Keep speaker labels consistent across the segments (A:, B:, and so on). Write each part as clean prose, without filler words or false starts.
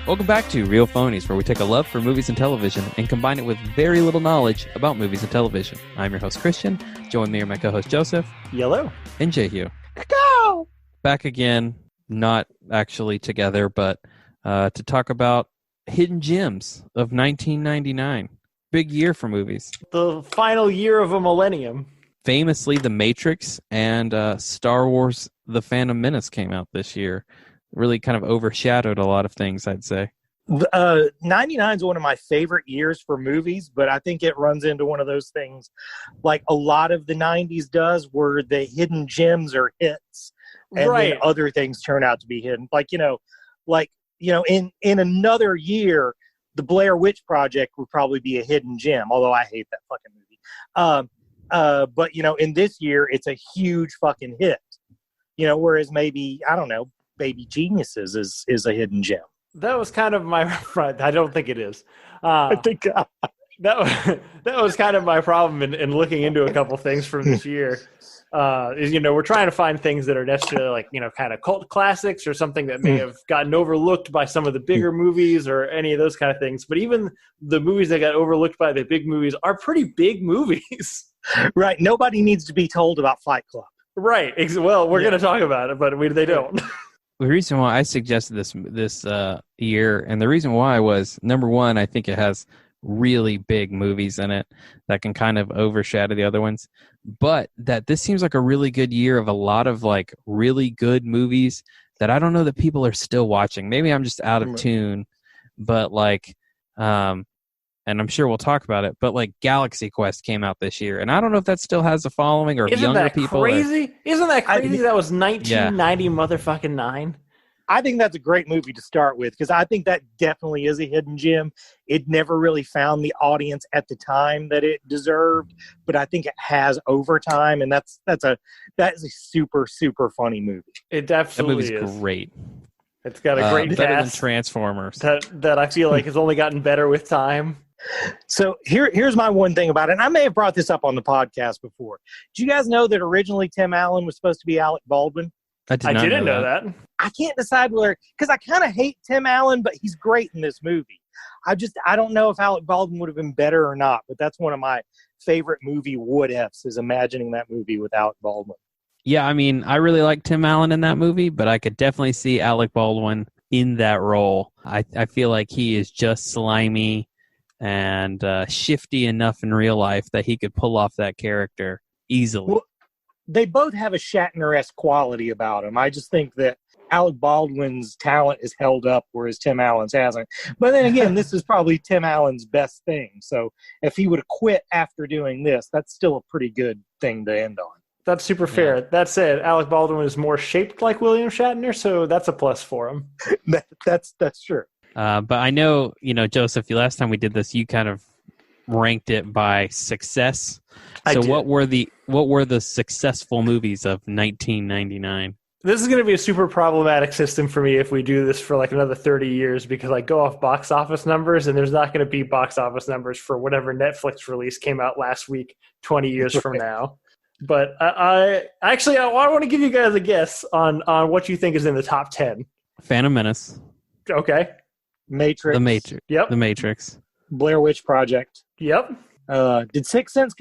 A: Welcome back to Real Phonies, where we take a love for movies and television and combine it with very little knowledge about movies and television. I'm your host, Christian. Join me are my co-host, Joseph.
B: Yellow.
A: And Jehu.
B: Go!
A: Back again, not actually together, but to talk about hidden gems of 1999. Big year for movies.
B: The final year of a millennium.
A: Famously, The Matrix and Star Wars The Phantom Menace came out this year. Really kind of overshadowed a lot of things, I'd say.
C: 99 is one of my favorite years for movies, but I think it runs into one of those things like a lot of the 90s does, where the hidden gems are hits and then other things turn out to be hidden. In another year, the Blair Witch Project would probably be a hidden gem, although I hate that fucking movie. But in this year, it's a huge fucking hit. Whereas maybe, I don't know, Baby Geniuses is a hidden gem.
B: That was kind of my... I don't think it is.
C: I think
B: that was kind of my problem in looking into a couple things from this year. We're trying to find things that are necessarily kind of cult classics or something that may have gotten overlooked by some of the bigger movies or any of those kind of things. But even the movies that got overlooked by the big movies are pretty big movies.
C: Right. Nobody needs to be told about Fight Club.
B: Right. Well, we're going to talk about it, but they don't.
A: The reason why I suggested this year, and the reason why was, number one, I think it has really big movies in it that can kind of overshadow the other ones, but that this seems like a really good year of a lot of really good movies that I don't know that people are still watching. Maybe I'm just out of tune, but and I'm sure we'll talk about it, but Galaxy Quest came out this year, and I don't know if that still has a following or younger people.
B: Crazy? Isn't that crazy? That was 1990 motherfucking 9.
C: I think that's a great movie to start with, because I think that definitely is a hidden gem. It never really found the audience at the time that it deserved, but I think it has over time, and that is a super, super funny movie.
B: It definitely is.
A: That movie's great.
B: It's got a great
A: better
B: cast
A: than Transformers.
B: That I feel like has only gotten better with time.
C: So here's my one thing about it, and I may have brought this up on the podcast before. Do you guys know that originally Tim Allen was supposed to be Alec Baldwin?
B: I didn't know that.
C: I can't decide whether, because I kind of hate Tim Allen, but he's great in this movie. I don't know if Alec Baldwin would have been better or not, but that's one of my favorite movie what-ifs, is imagining that movie with Alec Baldwin.
A: Yeah, I mean, I really like Tim Allen in that movie, but I could definitely see Alec Baldwin in that role. I feel like he is just slimy and shifty enough in real life that he could pull off that character easily.
C: Well, they both have a Shatner-esque quality about them. I just think that Alec Baldwin's talent is held up, whereas Tim Allen's hasn't. But then again, this is probably Tim Allen's best thing. So if he would have quit after doing this, that's still a pretty good thing to end on.
B: That's super fair. Yeah. That said, Alec Baldwin is more shaped like William Shatner, so that's a plus for him.
C: That's true.
A: But I know, Joseph, last time we did this, you kind of ranked it by success. So what were the successful movies of 1999?
B: This is going to be a super problematic system for me if we do this for another 30 years, because I go off box office numbers, and there's not going to be box office numbers for whatever Netflix release came out last week 20 years from now. But I want to give you guys a guess on what you think is in the top 10.
A: Phantom Menace.
B: Okay.
C: Matrix.
A: The Matrix.
B: Yep.
A: The Matrix.
C: Blair Witch Project.
B: Yep.
C: Did Sixth Sense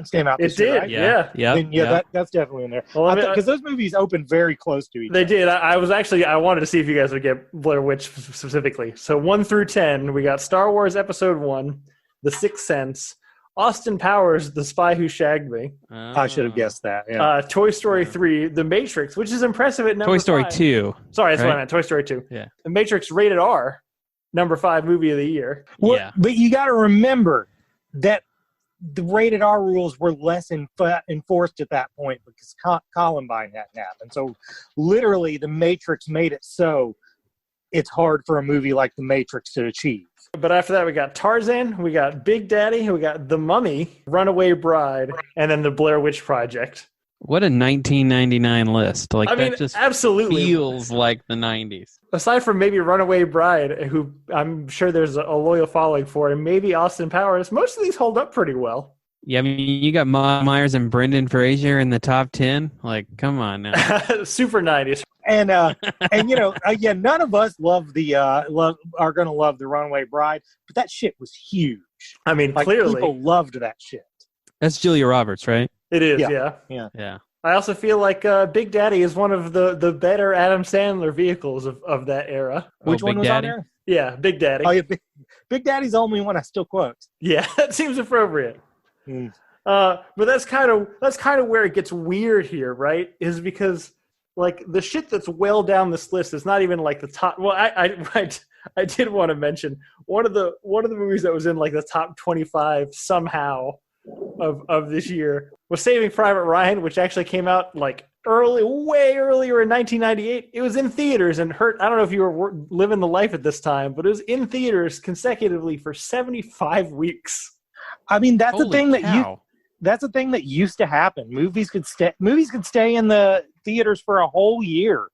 C: came out this year, right?
B: Yeah.
C: That's definitely in there. Because those movies opened very close to each other.
B: They did. I wanted to see if you guys would get Blair Witch specifically. So 1 through 10, we got Star Wars Episode 1, The Sixth Sense, Austin Powers, The Spy Who Shagged Me.
C: I should have guessed that. Yeah.
B: Toy Story 3, The Matrix, which is impressive at number 5.
A: Toy Story 2.
B: Sorry, that's what I meant. Toy Story 2.
A: Yeah.
B: The Matrix rated R, number 5 movie of the year.
C: Well, yeah. But you got to remember that the rated R rules were less enforced at that point because Columbine hadn't happened. So literally The Matrix made it so it's hard for a movie like The Matrix to achieve.
B: But after that, we got Tarzan, we got Big Daddy, we got The Mummy, Runaway Bride, and then The Blair Witch Project.
A: What a 1999 list. That just
B: absolutely
A: feels like the 90s.
B: Aside from maybe Runaway Bride, who I'm sure there's a loyal following for, and maybe Austin Powers, most of these hold up pretty well.
A: Yeah, I mean, you got Myers and Brendan Fraser in the top 10. Come on now.
B: Super 90s.
C: yeah, none of us are going to love The Runaway Bride, but that shit was huge.
B: I mean,
C: Like,
B: clearly.
C: people loved that shit.
A: That's Julia Roberts, right?
B: It is,
C: Yeah.
A: Yeah.
B: I also feel like Big Daddy is one of the better Adam Sandler vehicles of that era.
C: Which one
A: Big
C: was
A: Daddy?
C: on there?
B: Yeah, Big Daddy.
C: Oh, yeah, Big Daddy's the only one I still quote.
B: Yeah, that seems appropriate.
C: Mm.
B: But that's kind of where it gets weird here, right? Is because like the shit that's well down this list is not even like the top. Well, I did want to mention one of the movies that was in like the top 25 somehow of this year was Saving Private Ryan, which actually came out like way earlier in 1998. It was in theaters and hurt. I don't know if you were living the life at this time, but it was in theaters consecutively for 75 weeks.
C: I mean, that's the
A: Holy
C: thing
A: cow.
C: that's the thing that used to happen. Movies could stay in the theaters for a whole year.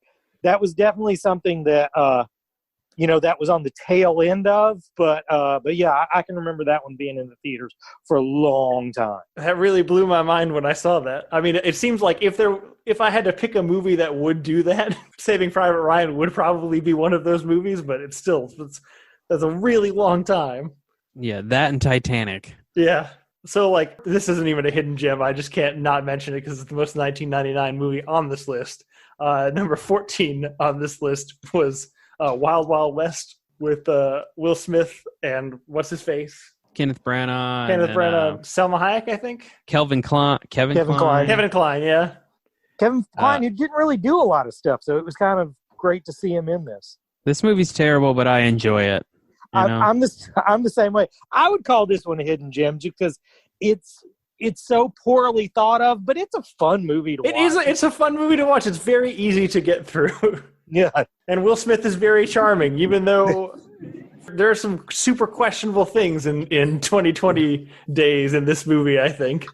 C: That was definitely something that that was on the tail end of. But yeah, I can remember that one being in the theaters for a long time.
B: That really blew my mind when I saw that. I mean, it seems like if I had to pick a movie that would do that, Saving Private Ryan would probably be one of those movies. But that's a really long time.
A: Yeah, that and Titanic.
B: Yeah. So, like, this isn't even a hidden gem. I just can't not mention it because it's the most 1999 movie on this list. Number 14 on this list was Wild Wild West with Will Smith and what's his face?
A: Kenneth Branagh.
B: Selma Hayek, I think.
A: Kevin Kline.
B: Kevin Kline, yeah.
C: Kevin Kline, who didn't really do a lot of stuff, so it was kind of great to see him in this.
A: This movie's terrible, but I enjoy it.
C: I'm the same way. I would call this one a hidden gem because it's so poorly thought of, but it's a fun movie to watch.
B: It's a fun movie to watch. It's very easy to get through.
C: Yeah.
B: And Will Smith is very charming, even though there are some super questionable things in 2020 days in this movie, I think.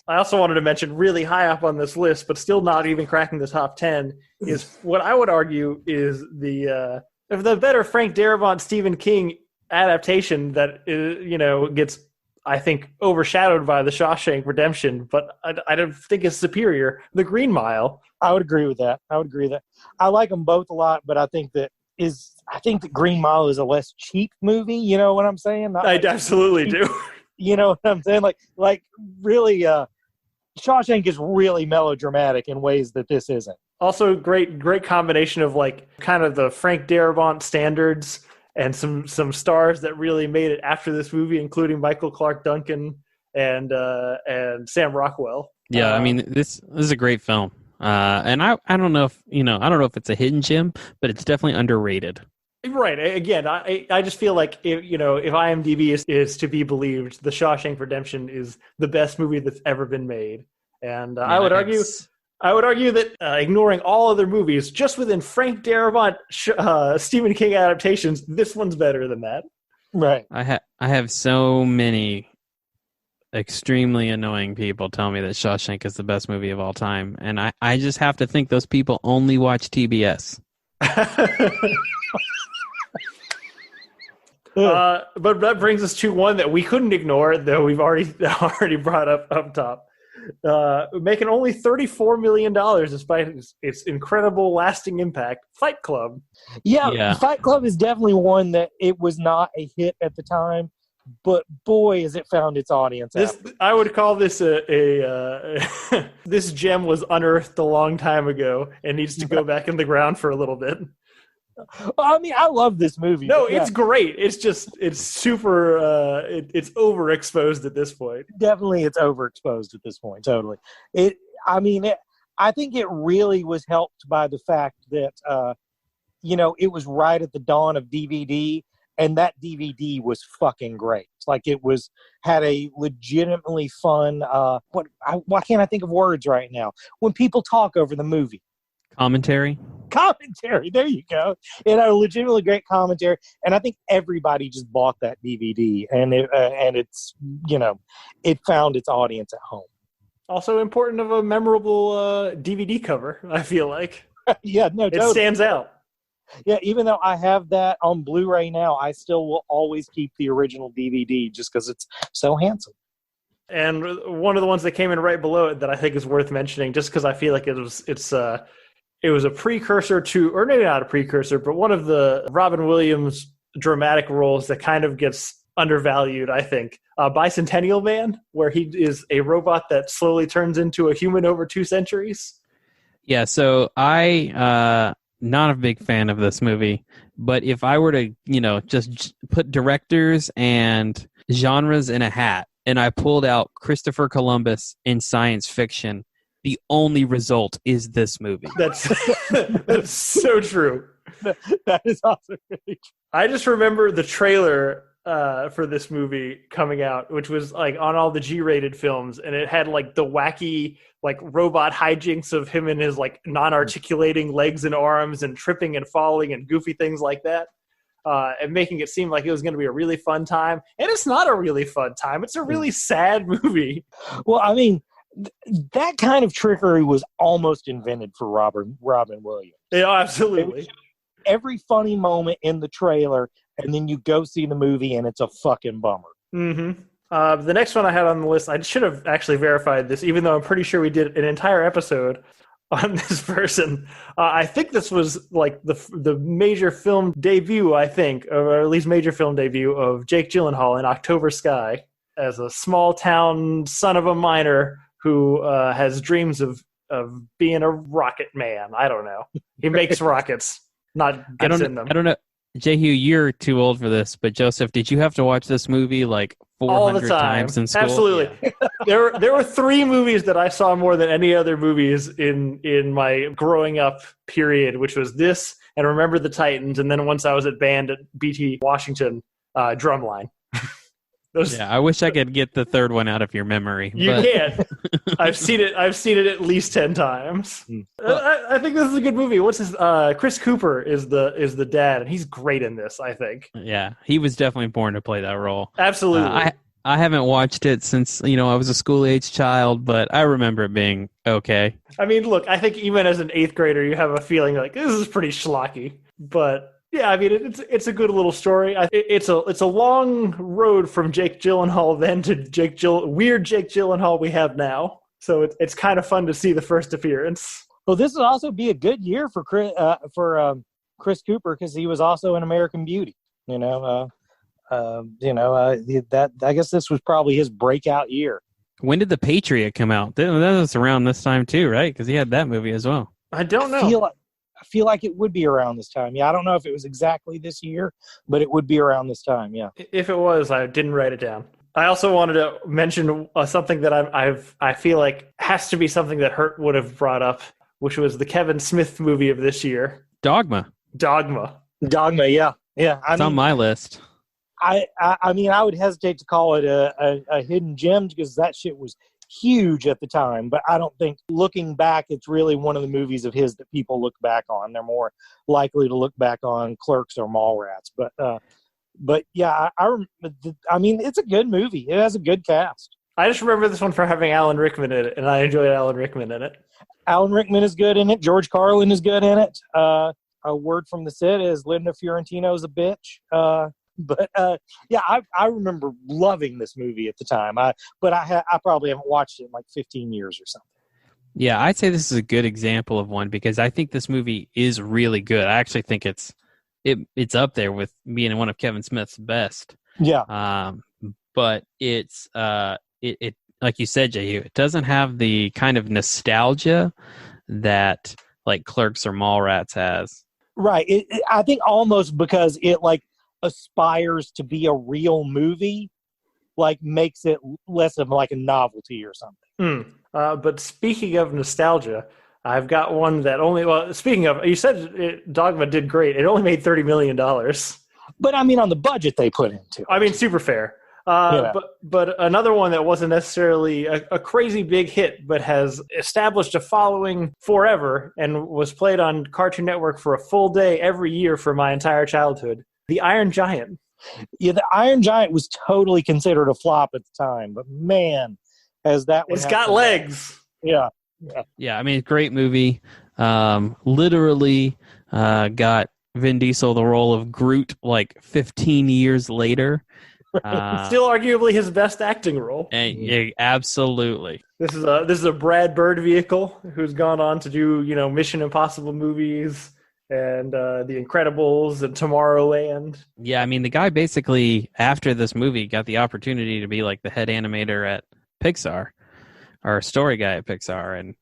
B: I also wanted to mention really high up on this list, but still not even cracking the top 10, is what I would argue is the better Frank Darabont Stephen King adaptation that gets, I think, overshadowed by The Shawshank Redemption, but I don't think it's superior. The Green Mile.
C: I would agree with that. I like them both a lot, but I think that Green Mile is a less cheap movie. You know what I'm saying?
B: I absolutely do.
C: You know what I'm saying? Like really, Shawshank is really melodramatic in ways that this isn't.
B: Also, great combination of like kind of the Frank Darabont standards and some stars that really made it after this movie, including Michael Clark Duncan and Sam Rockwell.
A: Yeah, I mean this is a great film, and I don't know if it's a hidden gem, but it's definitely underrated.
B: Right. Again, I just feel like if IMDb is to be believed, The Shawshank Redemption is the best movie that's ever been made, and I would argue that ignoring all other movies, just within Frank Darabont Stephen King adaptations, this one's better than that.
C: Right.
A: I have so many extremely annoying people tell me that Shawshank is the best movie of all time, and I just have to think those people only watch TBS.
B: But that brings us to one that we couldn't ignore, though we've already brought up top. Making only $34 million despite its incredible lasting impact, Fight Club.
C: Yeah, Fight Club is definitely one that it was not a hit at the time, but boy, has it found its audience.
B: I would call this this gem was unearthed a long time ago and needs to go back in the ground for a little bit.
C: I mean, I love this movie.
B: No, it's great. It's super. It's overexposed at this point.
C: Definitely, it's overexposed at this point. Totally. I think it really was helped by the fact that, it was right at the dawn of DVD, and that DVD was fucking great. Like had a legitimately fun. Why can't I think of words right now? When people talk over the movie.
A: Commentary,
C: there you go. It had a legitimately great commentary, and I think everybody just bought that DVD, and it's it found its audience at home.
B: Also important of a memorable DVD cover, I feel like.
C: Yeah, no, totally.
B: It stands out.
C: Yeah, even though I have that on Blu-ray now, I still will always keep the original DVD just because it's so handsome.
B: And one of the ones that came in right below it that I think is worth mentioning, just because I feel like it was a precursor to, or maybe not a precursor, but one of the Robin Williams dramatic roles that kind of gets undervalued, I think. Bicentennial Man, where he is a robot that slowly turns into a human over 2 centuries.
A: Yeah, so I not a big fan of this movie, but if I were to, just put directors and genres in a hat, and I pulled out Christopher Columbus in science fiction, the only result is this movie.
B: That's so true.
C: That is also really true.
B: I just remember the trailer for this movie coming out, which was like on all the G-rated films, and it had like the wacky like robot hijinks of him and his like non-articulating legs and arms and tripping and falling and goofy things like that, and making it seem like it was going to be a really fun time. And it's not a really fun time. It's a really sad movie.
C: Well, I mean, that kind of trickery was almost invented for Robin Williams.
B: Yeah, absolutely.
C: Every funny moment in the trailer, and then you go see the movie, and it's a fucking bummer.
B: Mm-hmm. The next one I had on the list, I should have actually verified this, even though I'm pretty sure we did an entire episode on this person. I think this was like the major film debut, I think, or at least major film debut of Jake Gyllenhaal in October Sky as a small town son of a miner who has dreams of being a rocket man. I don't know. He makes rockets, not gets in them.
A: I don't know. Jehu, you're too old for this, but Joseph, did you have to watch this movie like 400 times in school?
B: Absolutely. Yeah. There were 3 movies that I saw more than any other movies in my growing up period, which was this and Remember the Titans, and then once I was at band at BT Washington, Drumline.
A: Yeah, I wish I could get the third one out of your memory.
B: You can't. I've seen it at least 10 times. I think this is a good movie. What's his? Chris Cooper is the dad, and he's great in this, I think.
A: Yeah, he was definitely born to play that role.
B: Absolutely.
A: I haven't watched it since I was a school-age child, but I remember it being okay.
B: I mean, look, I think even as an 8th grader, you have a feeling like this is pretty schlocky, but. Yeah, I mean it's a good little story. It's a long road from Jake Gyllenhaal then to weird Jake Gyllenhaal we have now. So it's kind of fun to see the first appearance.
C: Well, this would also be a good year for Chris Cooper because he was also in American Beauty. That I guess this was probably his breakout year.
A: When did The Patriot come out? That was around this time too, right? Because he had that movie as well.
B: I don't know.
C: I feel like it would be around this time. Yeah, I don't know if it was exactly this year, but it would be around this time. Yeah.
B: If it was, I didn't write it down. I also wanted to mention something that I feel like has to be something that Hurt would have brought up, which was the Kevin Smith movie of this year,
A: Dogma.
C: Yeah.
A: It's on my list.
C: I mean, I would hesitate to call it a hidden gem because that shit was huge at the time, but I don't think looking back it's really one of the movies of his that people look back on. They're more likely to look back on Clerks or Mallrats, but yeah, I mean it's a good movie. It has a good cast.
B: I just remember this one for having Alan Rickman in it, and I enjoyed Alan Rickman in it.
C: Alan Rickman is good in it. George Carlin is good in it. A word from the Sid is Linda Fiorentino's a bitch. But yeah, I remember loving this movie at the time. But I probably haven't watched it in like 15 years or something.
A: Yeah, I'd say this is a good example of one because I think this movie is really good. I actually think it's up there with being one of Kevin Smith's best.
C: Yeah.
A: But it's it like you said, Jehu, it doesn't have the kind of nostalgia that like Clerks or Mallrats has.
C: Right. I think almost because it like aspires to be a real movie, like makes it less of like a novelty or something.
B: But speaking of nostalgia, I've got one that speaking of, you said Dogma did great. It only made $30 million.
C: But I mean, on the budget they put into it.
B: I mean, super fair.
C: Yeah.
B: But another one that wasn't necessarily a crazy big hit, but has established a following forever and was played on Cartoon Network for a full day every year for my entire childhood. The Iron Giant.
C: Yeah, the Iron Giant was totally considered a flop at the time, but man, has that one.
B: It's got legs.
C: Yeah.
A: I mean, great movie. Literally got Vin Diesel the role of Groot like 15 years later.
B: Still arguably his best acting role.
A: Absolutely.
B: This is a Brad Bird vehicle who's gone on to do, Mission Impossible movies and The Incredibles and Tomorrowland.
A: Yeah, I mean, the guy basically, after this movie, got the opportunity to be like the head animator at Pixar, or story guy at Pixar, and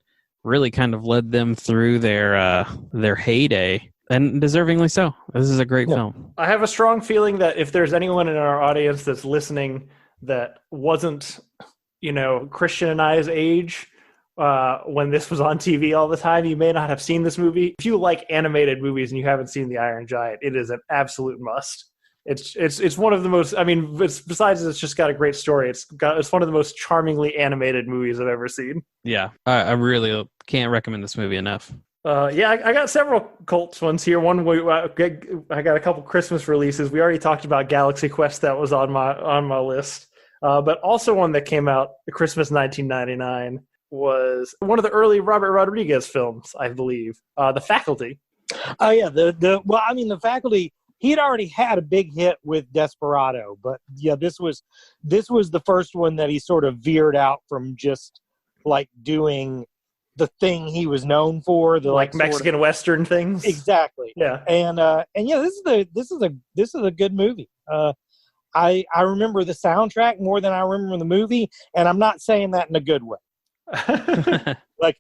A: really kind of led them through their heyday, and deservingly so. This is a great film.
B: I have a strong feeling that if there's anyone in our audience that's listening that wasn't, Christianized age when this was on TV all the time, you may not have seen this movie. If you like animated movies and you haven't seen The Iron Giant, it is an absolute must. It's one of the most. I mean, besides it's just got a great story. It's one of the most charmingly animated movies I've ever seen.
A: Yeah, I really can't recommend this movie enough.
B: I got several cult ones here. One, I got a couple Christmas releases. We already talked about Galaxy Quest, that was on my list. But also one that came out Christmas 1999 was one of the early Robert Rodriguez films, I believe, The Faculty.
C: Oh yeah, The Faculty. He had already had a big hit with Desperado, but yeah, this was the first one that he sort of veered out from just like doing the thing he was known for, the
B: like Mexican Western things.
C: Exactly.
B: Yeah.
C: And yeah, this is a good movie. I remember the soundtrack more than I remember the movie, and I'm not saying that in a good way. Like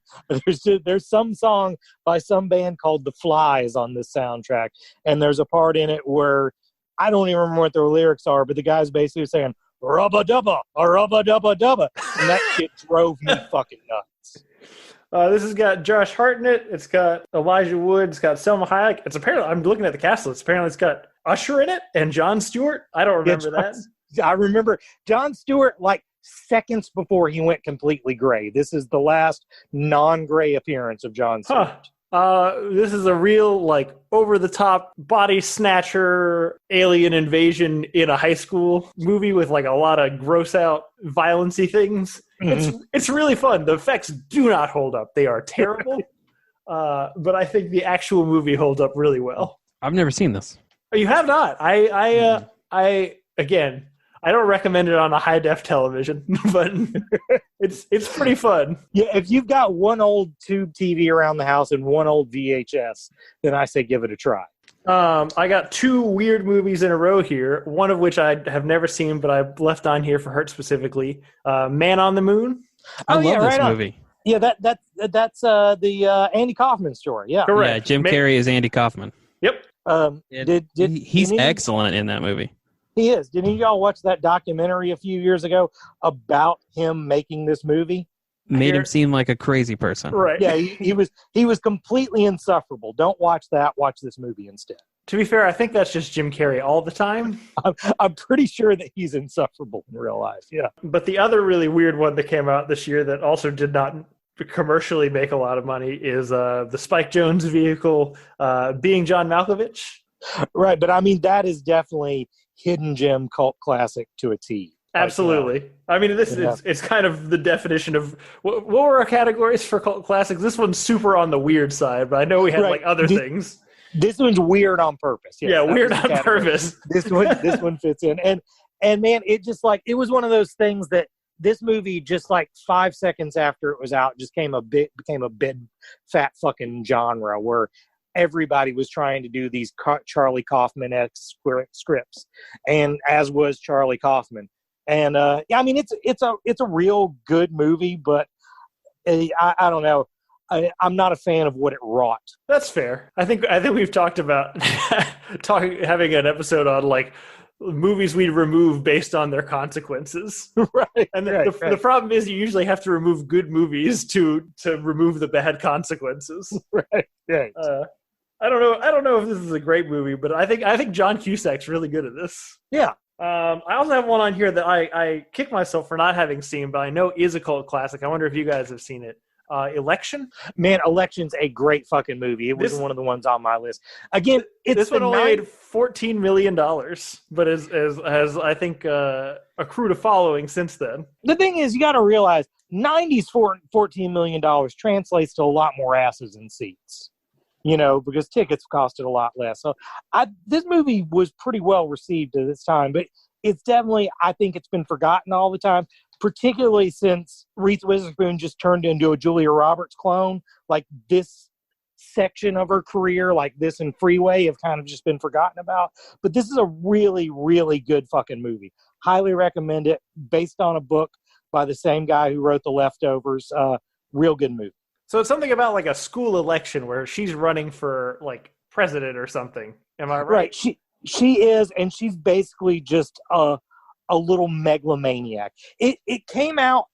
C: there's some song by some band called The Flies on this soundtrack, and there's a part in it where I don't even remember what the lyrics are, but the guy's basically saying "rubba dubba, a rubba dubba dubba," and that shit drove me fucking nuts.
B: This has got Josh Hartnett. It's got Elijah Wood. It's got Selma Hayek. It's apparently, I'm looking at the cast list. Apparently, it's got Usher in it and Jon Stewart. I don't remember that.
C: I remember Jon Stewart like seconds before he went completely gray. This is the last non-gray appearance of Jon Stewart.
B: This is a real like over-the-top body snatcher alien invasion in a high school movie with like a lot of gross-out violence-y things. It's really fun. The effects do not hold up. They are terrible. But I think the actual movie holds up really well.
A: I've never seen this.
B: Oh, you have not? Again, I don't recommend it on a high-def television, but it's pretty fun.
C: Yeah, if you've got one old tube TV around the house and one old VHS, then I say give it a try.
B: I got two weird movies in a row here, one of which I have never seen, but I left on here for Hurt specifically. Man on the Moon.
A: I love this movie.
C: Yeah, that's the Andy Kaufman story. Yeah,
B: correct.
A: Yeah, Jim Carrey is Andy Kaufman.
B: Yep.
A: He's excellent in that movie.
C: He is. Didn't y'all watch that documentary a few years ago about him making this movie?
A: Made him seem like a crazy person.
B: Right.
C: Yeah, he was completely insufferable. Don't watch that. Watch this movie instead.
B: To be fair, I think that's just Jim Carrey all the time.
C: I'm pretty sure that he's insufferable in real life. Yeah.
B: But the other really weird one that came out this year that also did not commercially make a lot of money is the Spike Jonze vehicle, Being John Malkovich.
C: Right, but I mean that is definitely hidden gem cult classic to a T.
B: Absolutely. I mean, it's kind of the definition of what were our categories for cult classics. This one's super on the weird side, but I know we had like other things.
C: This one's weird on purpose. Yes,
B: yeah, weird on purpose.
C: This one fits in, and man, it just like it was one of those things that this movie just like 5 seconds after it was out just became a big fat fucking genre where everybody was trying to do these Charlie Kaufman-esque scripts, and as was Charlie Kaufman. And yeah, I mean, it's a real good movie, but I don't know. I'm not a fan of what it wrought.
B: That's fair. I think we've talked about having an episode on like movies we remove based on their consequences.
C: Right.
B: And the problem is you usually have to remove good movies to remove the bad consequences.
C: Right. Right.
B: I don't know if this is a great movie, but I think John Cusack's really good at this.
C: Yeah.
B: I also have one on here that I kick myself for not having seen, but I know is a cult classic. I wonder if you guys have seen it. Election.
C: Man, Election's a great fucking movie. It was one of the ones on my list. Again,
B: this one only made $14 million, but has I think accrued a following since then.
C: The thing is, you got to realize 90s $14 million translates to a lot more asses and seats. You know, because tickets costed a lot less. So this movie was pretty well received at this time. But it's definitely, I think it's been forgotten all the time, particularly since Reese Witherspoon just turned into a Julia Roberts clone. Like, this section of her career, like this and Freeway, have kind of just been forgotten about. But this is a really, really good fucking movie. Highly recommend it. Based on a book by the same guy who wrote The Leftovers. Real good movie.
B: So it's something about like a school election where she's running for like president or something. Am I right?
C: Right. She is, and she's basically just a little megalomaniac. It came out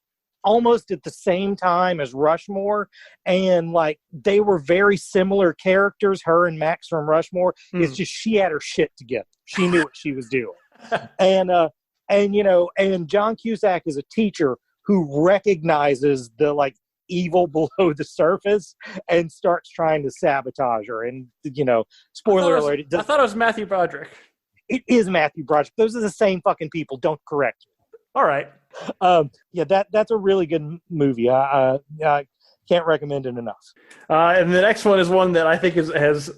C: almost at the same time as Rushmore, and like they were very similar characters, her and Max from Rushmore. It's just she had her shit together. She knew what she was doing. And John Cusack is a teacher who recognizes the like evil below the surface and starts trying to sabotage her. And spoiler alert,
B: I thought it was Matthew Broderick.
C: It is Matthew Broderick. Those are the same fucking people. Don't correct me.
B: All right.
C: That's a really good movie. I can't recommend it enough.
B: And the next one is one that I think has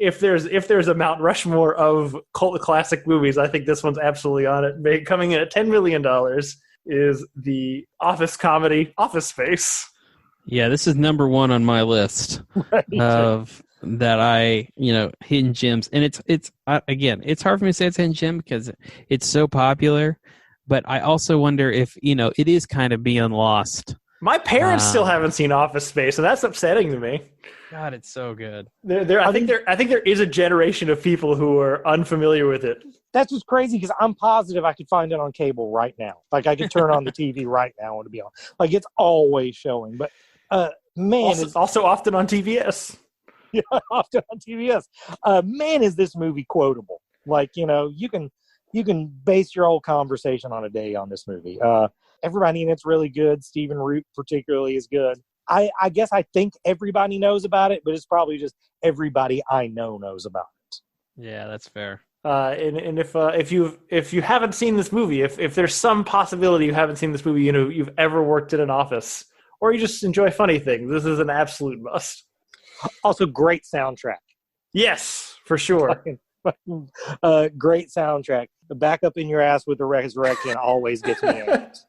B: if there's a Mount Rushmore of cult classic movies, I think this one's absolutely on it. Coming in at $10 million is the office comedy Office Space.
A: Yeah, this is number one on my list of that hidden gems. And it's hard for me to say it's hidden gem because it's so popular. But I also wonder if, it is kind of being lost.
B: My parents still haven't seen Office Space, and that's upsetting to me.
A: God, it's so good.
B: I think there is a generation of people who are unfamiliar with it.
C: That's just crazy because I'm positive I could find it on cable right now. Like I could turn on the TV right now and to be on. Like it's always showing. But
B: also often on TBS.
C: Yeah, often on TBS. Man, is this movie quotable? Like you can base your whole conversation on a day on this movie. Everybody in it's really good. Stephen Root particularly is good. I guess I think everybody knows about it, but it's probably just everybody I know knows about it.
A: Yeah, that's fair.
B: And if you haven't seen this movie, if there's some possibility you haven't seen this movie, you've ever worked in an office or you just enjoy funny things, this is an absolute must.
C: Also, great soundtrack.
B: Yes, for sure.
C: Great soundtrack. The Backup in Your Ass with the Resurrection always gets me.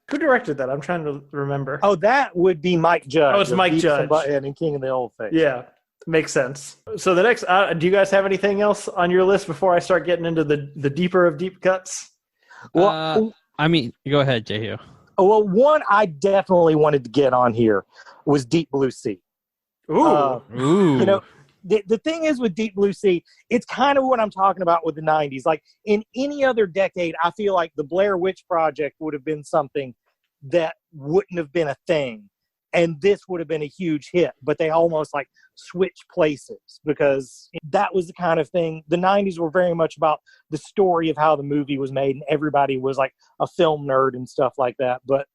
B: Who directed that? I'm trying to remember.
C: Oh, that would be Mike Judge.
B: Oh, it's Mike Judge.
C: And King of the Old Thing.
B: Yeah, makes sense. So the next, do you guys have anything else on your list before I start getting into the deeper of deep cuts?
A: Well, go ahead, Jehu.
C: Well, one I definitely wanted to get on here was Deep Blue Sea.
A: Ooh.
C: The thing is with Deep Blue Sea, it's kind of what I'm talking about with the 90s. Like in any other decade, I feel like the Blair Witch Project would have been something that wouldn't have been a thing. And this would have been a huge hit, but they almost like switched places because that was the kind of thing. The 90s were very much about the story of how the movie was made, and everybody was like a film nerd and stuff like that. But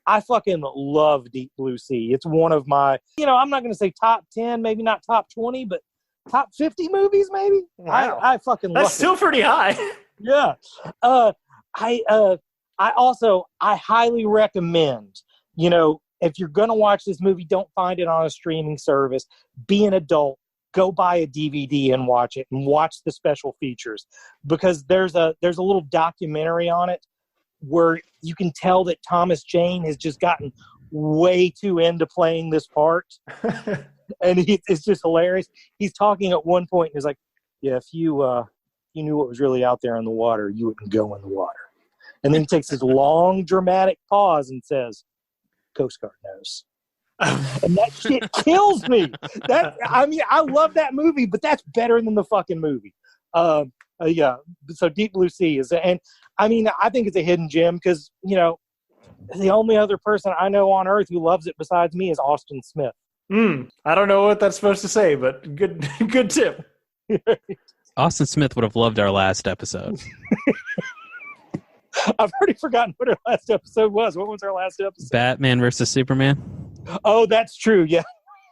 C: I fucking love Deep Blue Sea. It's one of my, I'm not going to say top 10, maybe not top 20, but top 50 movies, maybe.
B: Wow.
C: I fucking love it.
B: That's still pretty high.
C: Yeah. I highly recommend, if you're going to watch this movie, don't find it on a streaming service. Be an adult. Go buy a DVD and watch it, and watch the special features, because there's a little documentary on it where you can tell that Thomas Jane has just gotten way too into playing this part. And it's just hilarious. He's talking at one point, and he's like, yeah, if you knew what was really out there in the water, you wouldn't go in the water. And then he takes this long, dramatic pause and says, Coast Guard knows. And that shit kills me. I love that movie, but that's better than the fucking movie. Yeah. So Deep Blue Sea is, and I think it's a hidden gem because, the only other person I know on earth who loves it besides me is Austin Smith.
B: I don't know what that's supposed to say, but good tip.
A: Austin Smith would have loved our last episode.
C: I've already forgotten what our last episode was. What was our last episode?
A: Batman versus Superman.
C: Oh, that's true. Yeah.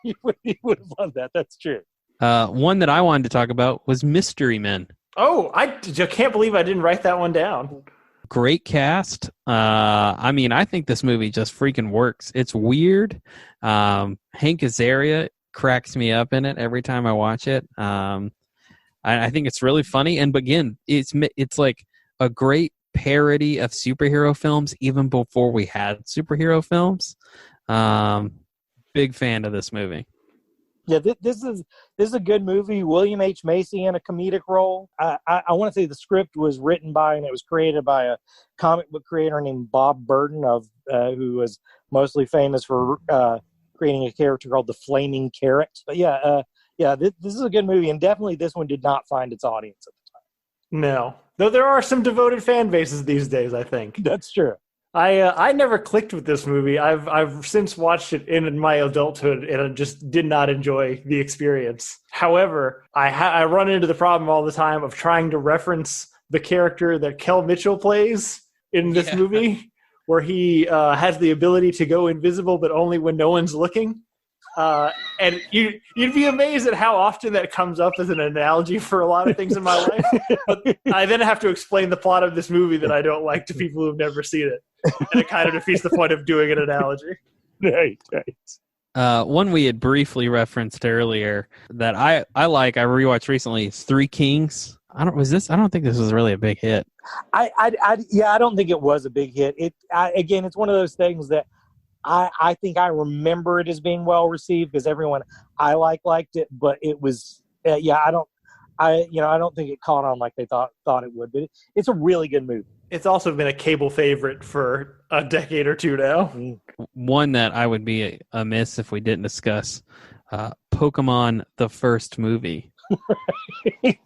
C: He would have loved that. That's true.
A: One that I wanted to talk about was Mystery Men.
B: Oh, I can't believe I didn't write that one down.
A: Great cast. I think this movie just freaking works. It's weird. Hank Azaria cracks me up in it every time I watch it. I think it's really funny. And again, it's like a great parody of superhero films even before we had superhero films. Big fan of this movie.
C: Yeah, this is a good movie. William H. Macy in a comedic role. I want to say the script was written by and it was created by a comic book creator named Bob Burden, who was mostly famous for creating a character called the Flaming Carrot. But this is a good movie, and definitely this one did not find its audience at the time.
B: No, though there are some devoted fan bases these days, I think.
C: That's true.
B: I never clicked with this movie. I've since watched it in my adulthood, and I just did not enjoy the experience. However, I run into the problem all the time of trying to reference the character that Kel Mitchell plays in this movie, where he has the ability to go invisible, but only when no one's looking. And you'd be amazed at how often that comes up as an analogy for a lot of things in my life. But I then have to explain the plot of this movie that I don't like to people who've never seen it. And it kind of defeats the point of doing an analogy.
C: Right.
A: One we had briefly referenced earlier that I rewatched recently is Three Kings. I don't think this was really a big hit.
C: I don't think it was a big hit. Again, it's one of those things that I think I remember it as being well received because everyone I liked it, but it was I don't think it caught on like they thought it would. But it's a really good movie.
B: It's also been a cable favorite for a decade or two now.
A: One that I would be amiss if we didn't discuss, Pokemon the first movie.
C: Right.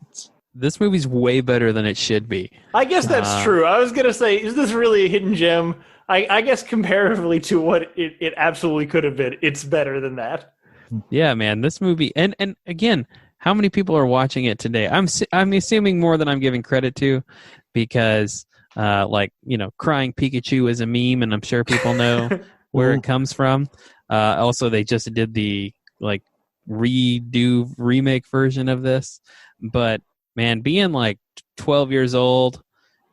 A: This movie's way better than it should be.
B: I guess that's true. I was going to say, is this really a hidden gem? I guess comparatively to what it absolutely could have been, it's better than that.
A: Yeah, man, this movie, and again, how many people are watching it today? I'm assuming more than I'm giving credit to, because crying Pikachu is a meme, and I'm sure people know where it comes from. Also, they just did the remake version of this, but man, being 12 years old,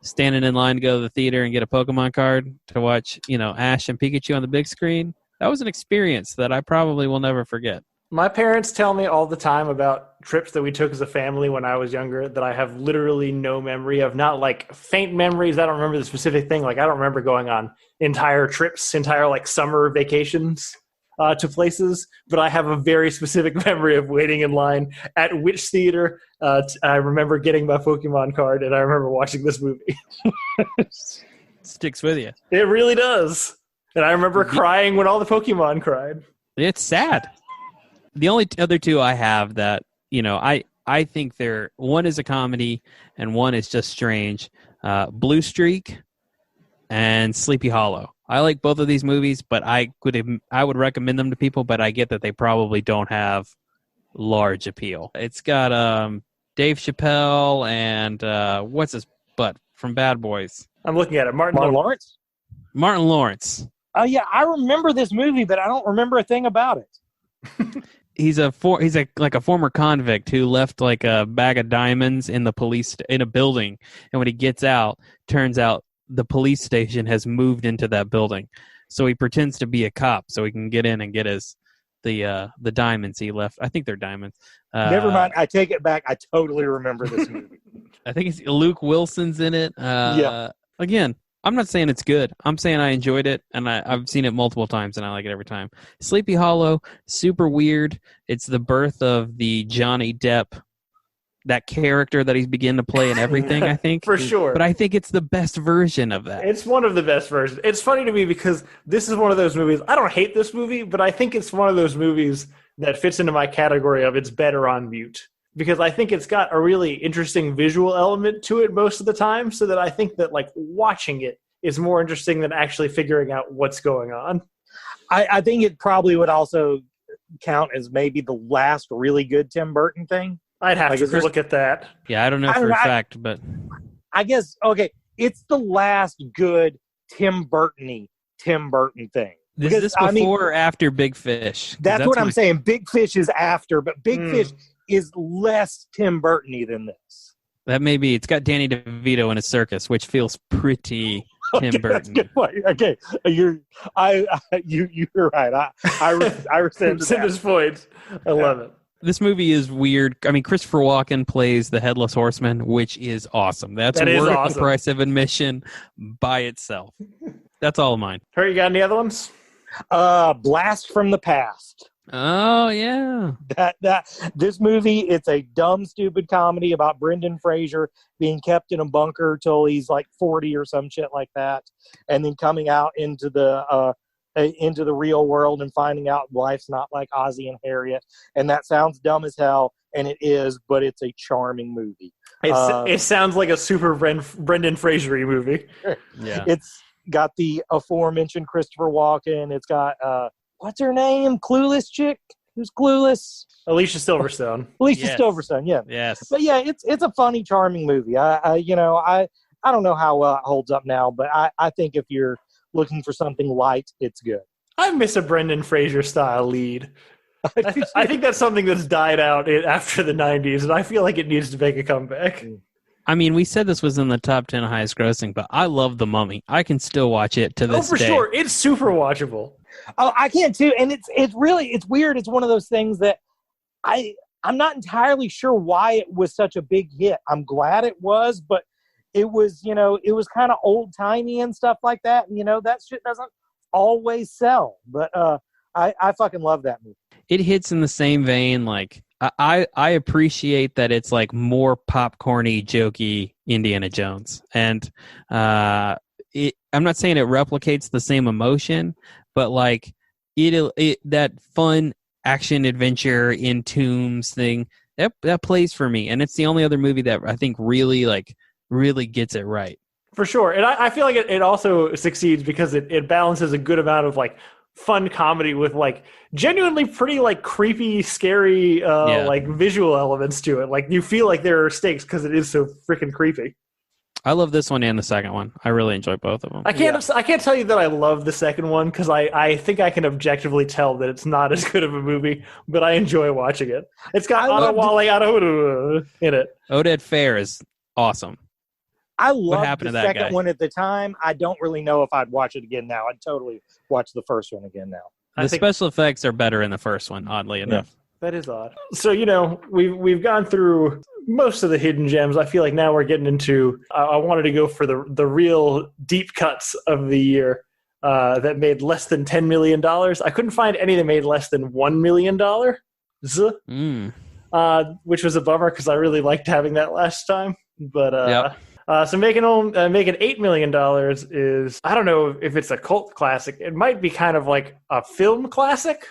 A: standing in line to go to the theater and get a Pokemon card to watch, Ash and Pikachu on the big screen, that was an experience that I probably will never forget.
B: My parents tell me all the time about trips that we took as a family when I was younger that I have literally no memory of. Not faint memories. I don't remember the specific thing. I don't remember going on entire trips, entire summer vacations to places, but I have a very specific memory of waiting in line at which theater. I remember getting my Pokemon card, and I remember watching this movie.
A: Sticks with you.
B: It really does. And I remember crying when all the Pokemon cried.
A: It's sad. The only other two I have that, I think one is a comedy and one is just strange. Blue Streak and Sleepy Hollow. I like both of these movies, but I would recommend them to people, but I get that they probably don't have large appeal. It's got Dave Chappelle and what's his butt from Bad Boys?
B: I'm looking at it. Martin
C: Lawrence?
A: Martin Lawrence.
C: Oh, yeah, I remember this movie, but I don't remember a thing about it.
A: He's a former convict who left a bag of diamonds in a building, and when he gets out, turns out the police station has moved into that building. So he pretends to be a cop so he can get in and get the diamonds he left. I think they're diamonds.
C: Never mind. I take it back. I totally remember this movie.
A: I think it's Luke Wilson's in it. Again, I'm not saying it's good. I'm saying I enjoyed it, and I've seen it multiple times, and I like it every time. Sleepy Hollow, super weird. It's the birth of the Johnny Depp, that character that he's beginning to play in everything, I think.
B: For sure.
A: But I think it's the best version of that.
B: It's one of the best versions. It's funny to me because this is one of those movies. I don't hate this movie, but I think it's one of those movies that fits into my category of it's better on mute. Because I think it's got a really interesting visual element to it most of the time, so that I think that watching it is more interesting than actually figuring out what's going on.
C: I think it probably would also count as maybe the last really good Tim Burton thing.
B: I'd have to look at that.
A: Yeah, I don't know for a fact, but
C: I guess, okay, it's the last good Tim Burton thing.
A: Is this before or after Big Fish?
C: That's what I'm saying. Big Fish is after, but Big Fish is less Tim Burton-y than this.
A: That may be. It's got Danny DeVito in a circus, which feels pretty Tim Burton.
C: That's a good point. Okay, you're right. I resent
B: this point. I love it.
A: This movie is weird. I mean, Christopher Walken plays the Headless Horseman, which is awesome. That's
B: That is
A: worth
B: awesome.
A: the price of admission by itself. That's all of mine.
B: Hurt, you got any other ones?
C: Blast from the Past.
A: Oh, yeah.
C: This movie, it's a dumb, stupid comedy about Brendan Fraser being kept in a bunker till he's like 40 or some shit like that, and then coming out into the real world and finding out life's not like Ozzie and Harriet. And that sounds dumb as hell, and it is, but it's a charming movie.
B: It sounds like a super Brendan Fraser-y movie.
A: Yeah.
C: It's got the aforementioned Christopher Walken. It's got what's her name? Clueless chick? Who's Clueless?
B: Alicia Silverstone.
C: Silverstone, yeah.
A: Yes.
C: But yeah, it's a funny, charming movie. I don't know how well it holds up now, but I think if you're looking for something light, it's good.
B: I miss a Brendan Fraser style lead. I think that's something that's died out after the 90s, and I feel like it needs to make a comeback.
A: I mean, we said this was in the top 10 highest grossing, but I love The Mummy. I can still watch it to this day.
B: Oh, for sure. It's super watchable.
C: Oh, I can too. And it's weird. It's one of those things that I'm not entirely sure why it was such a big hit. I'm glad it was, but it was kind of old timey and stuff like that. And, that shit doesn't always sell. But I fucking love that movie.
A: It hits in the same vein. Like, I appreciate that it's like more popcorny, jokey Indiana Jones. And I'm not saying it replicates the same emotion, but like that fun action adventure in tombs thing that plays for me, and it's the only other movie that I think really gets it right.
B: For sure. And I feel like it also succeeds because it balances a good amount of like fun comedy with like genuinely pretty like creepy, scary like visual elements to it. Like you feel like there are stakes because it is so freaking creepy.
A: I love this one and the second one. I really enjoy both of them.
B: I can't tell you that I love the second one because I think I can objectively tell that it's not as good of a movie, but I enjoy watching it. It's got Adewale in it.
A: Oded Fair is awesome.
C: I loved the second one at the time. I don't really know if I'd watch it again now. I'd totally watch the first one again now.
A: The special effects are better in the first one, oddly enough.
B: That is odd. So, we've gone through most of the hidden gems. I feel like now we're getting into, I wanted to go for the real deep cuts of the year that made less than $10 million. I couldn't find any that made less than $1 million, which was a bummer because I really liked having that last time. But so making $8 million is, I don't know if it's a cult classic. It might be kind of like a film classic.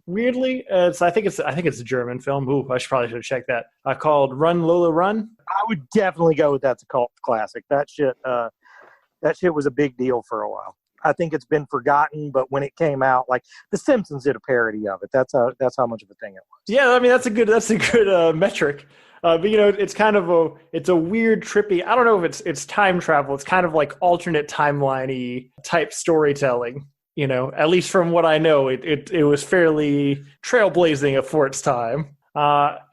B: Weirdly, I think it's a German film. Ooh, I probably should have checked that. Called Run Lola Run.
C: I would definitely go with that's a cult classic. That shit was a big deal for a while. I think it's been forgotten, but when it came out, like The Simpsons did a parody of it. That's how much of a thing it was.
B: Yeah, I mean that's a good metric. But it's kind of it's a weird, trippy. I don't know if it's time travel. It's kind of like alternate timeline-y type storytelling. At least from what I know, it was fairly trailblazing for its time.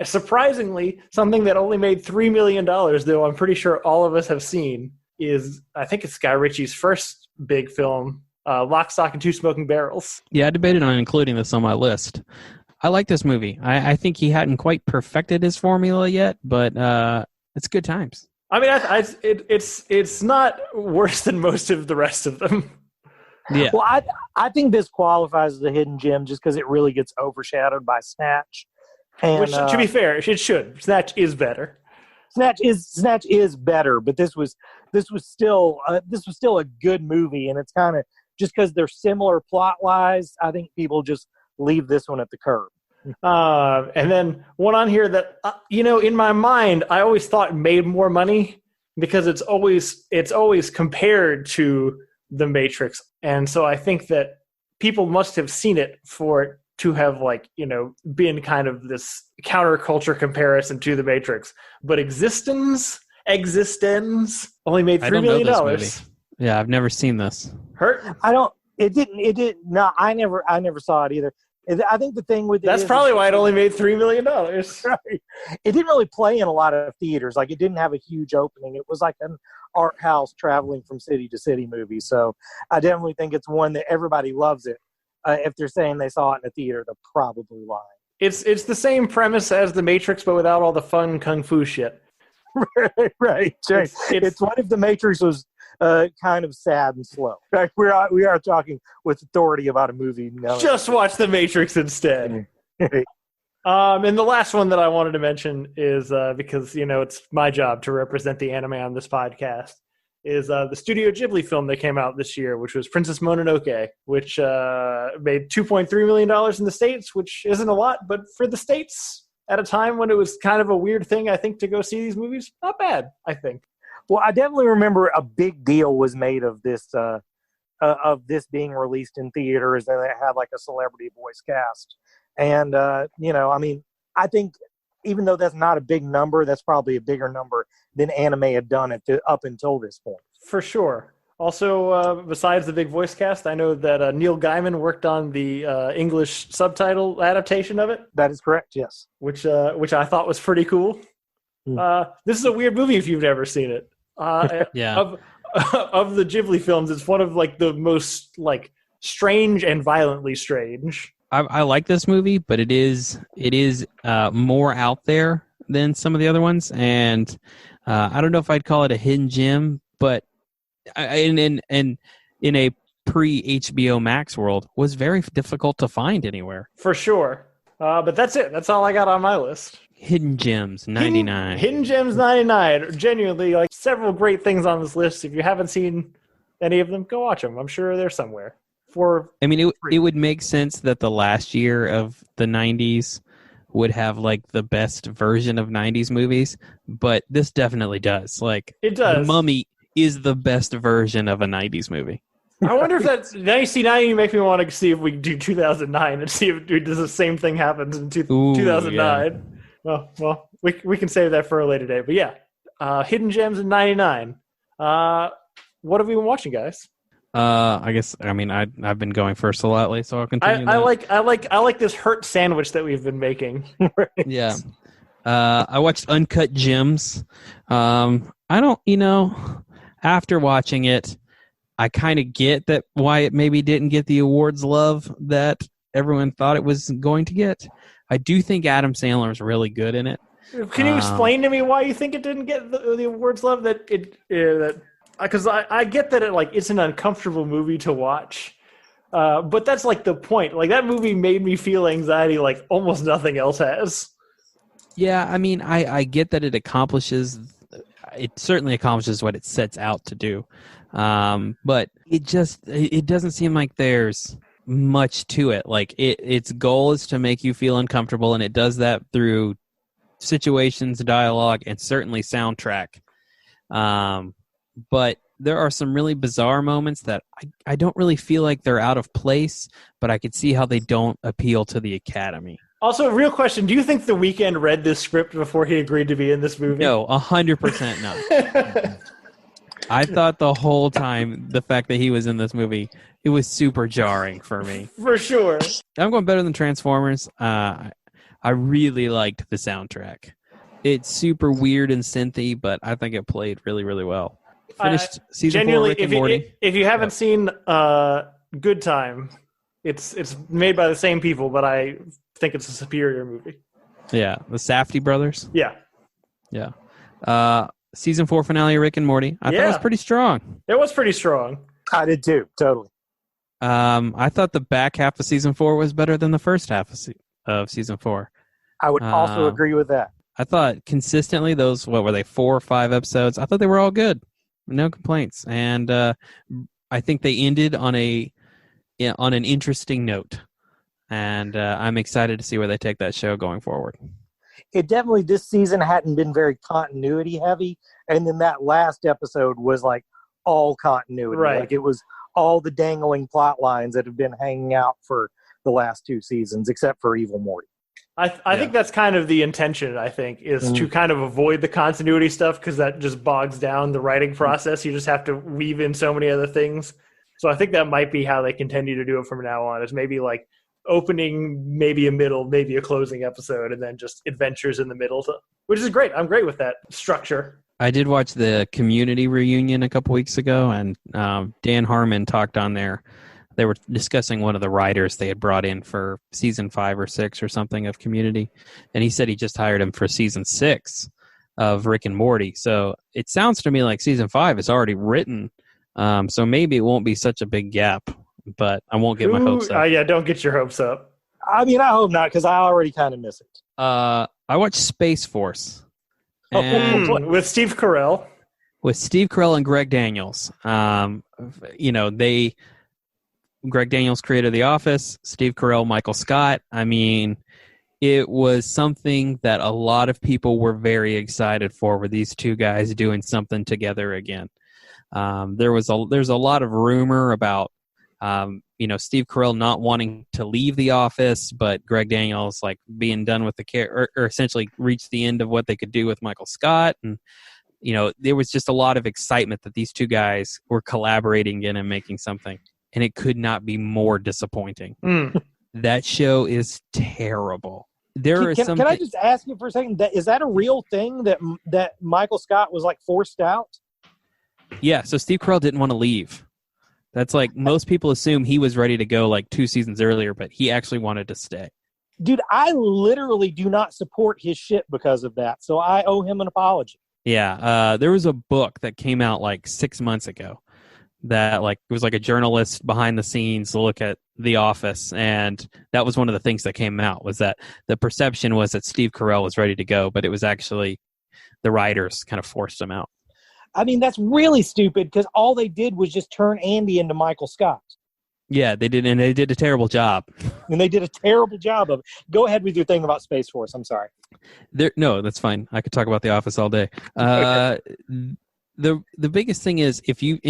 B: Surprisingly, something that only made $3 million, though I'm pretty sure all of us have seen, is I think it's Guy Ritchie's first big film, Lock, Stock, and Two Smoking Barrels.
A: Yeah, I debated on including this on my list. I like this movie. I think he hadn't quite perfected his formula yet, but it's good times.
B: I mean, it's not worse than most of the rest of them.
A: Yeah.
C: Well, I think this qualifies as a hidden gem just because it really gets overshadowed by Snatch. And,
B: which, to be fair, it should. Snatch is better.
C: Snatch is better, but this was still a good movie, and it's kind of just because they're similar plot-wise. I think people just leave this one at the curb.
B: And then one on here that in my mind, I always thought made more money because it's always compared to The Matrix, and so I think that people must have seen it for it to have been kind of this counterculture comparison to The Matrix. But Existence only made $3 million.
A: Yeah, I've never seen this.
B: Hurt?
C: It didn't. No, I never saw it either. I think the thing with
B: that's probably why it only made $3 million.
C: Right. It didn't really play in a lot of theaters. Like it didn't have a huge opening. It was like an art house traveling from city to city movie. So I definitely think it's one that everybody loves it. If they're saying they saw it in a theater, they're probably lying.
B: It's the same premise as The Matrix, but without all the fun kung fu shit.
C: Right. It's what if The Matrix was kind of sad and slow. Right? We are talking with authority about a movie. No.
B: Just watch The Matrix instead. And the last one that I wanted to mention is because it's my job to represent the anime on this podcast. Is the Studio Ghibli film that came out this year, which was Princess Mononoke, which made $2.3 million in the States, which isn't a lot, but for the States, at a time when it was kind of a weird thing, I think, to go see these movies, not bad, I think.
C: Well, I definitely remember a big deal was made of this being released in theaters, and it had like a celebrity voice cast. And, I think even though that's not a big number, that's probably a bigger number than anime had done up until this point.
B: For sure. Also, besides the big voice cast, I know that Neil Gaiman worked on the English subtitle adaptation of it.
C: That is correct, yes.
B: Which I thought was pretty cool. This is a weird movie if you've never seen it.
A: Yeah.
B: Of the Ghibli films, it's one of like the most like strange and violently strange.
A: I like this movie, but it is more out there than some of the other ones, and I don't know if I'd call it a hidden gem, but in a pre-HBO Max world, was very difficult to find anywhere.
B: For sure. But that's it. That's all I got on my list.
A: Hidden Gems 99.
B: Hidden Gems 99. Genuinely, like several great things on this list. If you haven't seen any of them, go watch them. I'm sure they're somewhere.
A: It would make sense that the last year of the 90s would have like the best version of 90s movies, but this definitely does. Like,
B: it does.
A: The Mummy is the best version of a 90s movie.
B: I wonder if that's 1990 make me want to see if we do 2009 and see if does the same thing happens in 2009. Yeah. Well, we can save that for a later day. But yeah, Hidden Gems in 99. What have we been watching, guys?
A: I've been going first a lot lately, so I'll continue.
B: I like this hurt sandwich that we've been making.
C: Right.
A: Yeah. I watched Uncut Gems. After watching it, I kind of get that why it maybe didn't get the awards love that everyone thought it was going to get. I do think Adam Sandler is really good in it.
B: Can you explain to me why you think it didn't get the awards love because I get that it's an uncomfortable movie to watch, but that's like the point. Like that movie made me feel anxiety like almost nothing else has.
A: Yeah, I mean, I get that it certainly accomplishes what it sets out to do, but it doesn't seem like there's much to it. Like its goal is to make you feel uncomfortable, and it does that through situations, dialogue, and certainly soundtrack. But there are some really bizarre moments that I don't really feel like they're out of place, but I could see how they don't appeal to the Academy.
B: Also, real question, do you think The Weeknd read this script before he agreed to be in this movie?
A: No, 100% not. I thought the whole time the fact that he was in this movie, it was super jarring for me.
B: For sure.
A: I'm going better than Transformers. I really liked the soundtrack. It's super weird and synthy, but I think it played really, really well. Finished season 4 Rick and Morty.
B: If you haven't seen Good Time, it's made by the same people, but I think it's a superior movie.
A: Yeah, the Safdie brothers.
B: Yeah.
A: Season 4 finale of Rick and Morty. I thought it was pretty strong.
B: It was pretty strong.
C: I did too, totally.
A: I thought the back half of season 4 was better than the first half of season 4.
C: I would also agree with that.
A: I thought consistently those, 4 or 5 episodes, I thought they were all good. No complaints. And I think they ended on an interesting note. And I'm excited to see where they take that show going forward.
C: It definitely, this season hadn't been very continuity heavy. And then that last episode was like all continuity.
B: Right.
C: Like it was all the dangling plot lines that have been hanging out for the last 2 seasons, except for Evil Morty.
B: I think that's kind of the intention, I think, is to kind of avoid the continuity stuff because that just bogs down the writing process. You just have to weave in so many other things. So I think that might be how they continue to do it from now on, is maybe like opening, maybe a middle, maybe a closing episode, and then just adventures in the middle, which is great. I'm great with that structure.
A: I did watch the Community reunion a couple weeks ago, and Dan Harmon talked on there they were discussing one of the writers they had brought in for season 5 or 6 or something of Community, and he said he just hired him for season 6 of Rick and Morty. So it sounds to me like season 5 is already written. So maybe it won't be such a big gap, but I won't get my hopes up.
B: Yeah, don't get your hopes up.
C: I mean, I hope not, because I already kind of miss it.
A: I watched Space Force. And
B: With Steve Carell.
A: With Steve Carell and Greg Daniels. Greg Daniels created The Office, Steve Carell, Michael Scott. I mean, it was something that a lot of people were very excited for, with these two guys doing something together again. There's a lot of rumor about Steve Carell not wanting to leave The Office, but Greg Daniels like being done with the care, or essentially reached the end of what they could do with Michael Scott. And there was just a lot of excitement that these two guys were collaborating in and making something, and it could not be more disappointing. That show is terrible.
C: Can I just ask you for a second? Is that a real thing that Michael Scott was like forced out?
A: Yeah. So Steve Carell didn't want to leave. That's like most people assume he was ready to go like 2 seasons earlier, but he actually wanted to stay.
C: Dude, I literally do not support his shit because of that, so I owe him an apology.
A: Yeah. There was a book that came out like 6 months ago that like it was like a journalist behind the scenes look at The Office, and that was one of the things that came out, was that the perception was that Steve Carell was ready to go, but it was actually the writers kind of forced him out.
C: I mean, that's really stupid, because all they did was just turn Andy into Michael Scott.
A: Yeah, they did, and they did a terrible job.
C: And they did a terrible job of it. Go ahead with your thing about Space Force. I'm sorry.
A: No, that's fine. I could talk about The Office all day. The biggest thing is,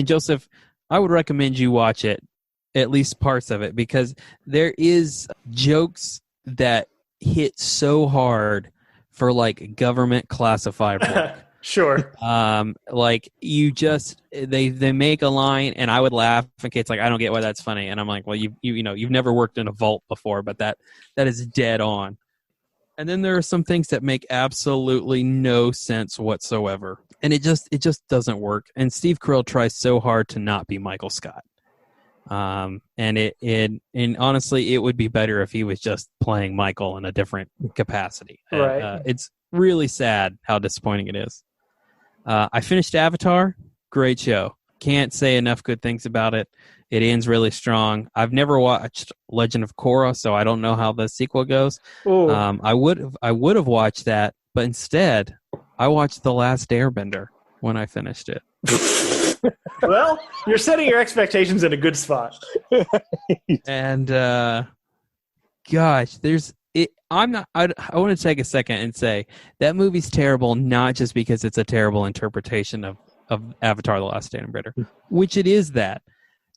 A: Joseph, I would recommend you watch it, at least parts of it, because there is jokes that hit so hard for like government classified work.
B: Sure.
A: Like they make a line, and I would laugh, and Kate's like, I don't get why that's funny, and I'm like, well, you've never worked in a vault before, but that is dead on. And then there are some things that make absolutely no sense whatsoever, and it just doesn't work. And Steve Carell tries so hard to not be Michael Scott. And honestly, it would be better if he was just playing Michael in a different capacity.
B: Right.
A: It's really sad how disappointing it is. I finished Avatar. Great show. Can't say enough good things about it. It ends really strong. I've never watched Legend of Korra, so I don't know how the sequel goes. I would have watched that, but instead, I watched The Last Airbender when I finished it.
B: Well, you're setting your expectations in a good spot.
A: And gosh, I want to take a second and say that movie's terrible, not just because it's a terrible interpretation of Avatar: The Last Airbender, which it is that.